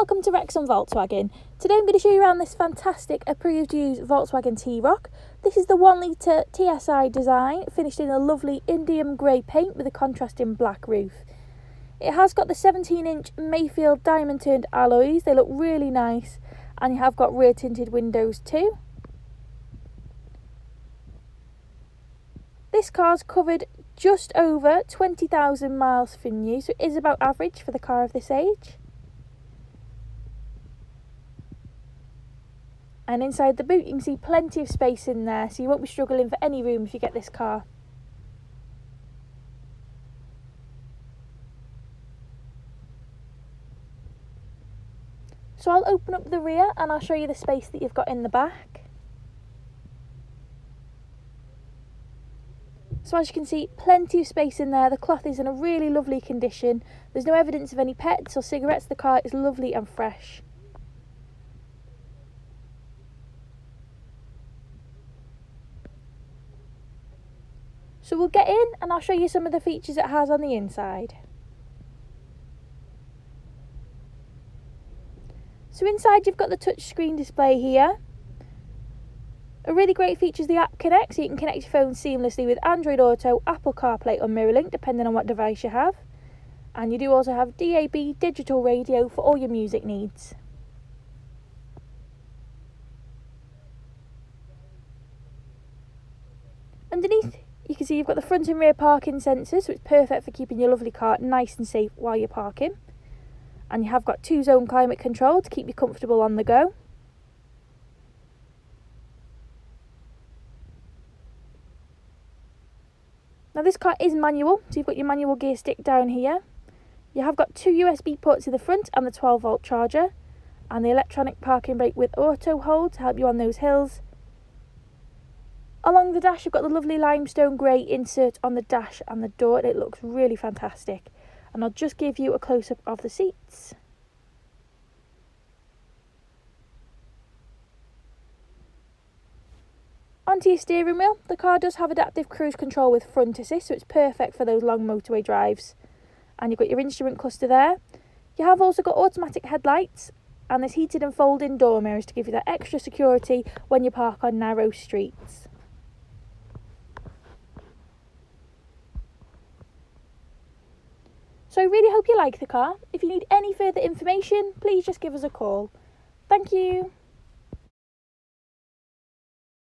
welcome to Wrexham Volkswagen. Today I'm going to show you around this fantastic approved used Volkswagen T-Roc. This is the 1 litre TSI design, finished in a lovely Indium Grey paint with a contrasting black roof. It has got the 17-inch Mayfield diamond turned alloys. They look really nice, and you have got rear tinted windows too. This car's covered just over 20,000 miles for new, so it is about average for the car of this age. And inside the boot you can see plenty of space in there, so you won't be struggling for any room if you get this car. So I'll open up the rear and I'll show you the space that you've got in the back. So as you can see, plenty of space in there. The cloth is in a really lovely condition. There's no evidence of any pets or cigarettes. The car is lovely and fresh. So we'll get in and I'll show you some of the features it has on the inside. So inside you've got the touchscreen display here. A really great feature is the App Connect, so you can connect your phone seamlessly with Android Auto, Apple CarPlay or MirrorLink depending on what device you have. And you do also have DAB digital radio for all your music needs. Underneath you can see you've got the front and rear parking sensors, so it's perfect for keeping your lovely car nice and safe while you're parking. And you have got 2-zone climate control to keep you comfortable on the go. Now this car is manual, so you've got your manual gear stick down here. You have got 2 USB ports in the front and the 12-volt charger, and the electronic parking brake with auto hold to help you on those hills. Along the dash you've got the lovely limestone grey insert on the dash and the door, and it looks really fantastic. And I'll just give you a close-up of the seats. Onto your steering wheel, the car does have adaptive cruise control with front assist, so it's perfect for those long motorway drives. And you've got your instrument cluster there. You have also got automatic headlights, and there's heated and folding door mirrors to give you that extra security when you park on narrow streets. So I really hope you like the car. If you need any further information, please just give us a call. Thank you.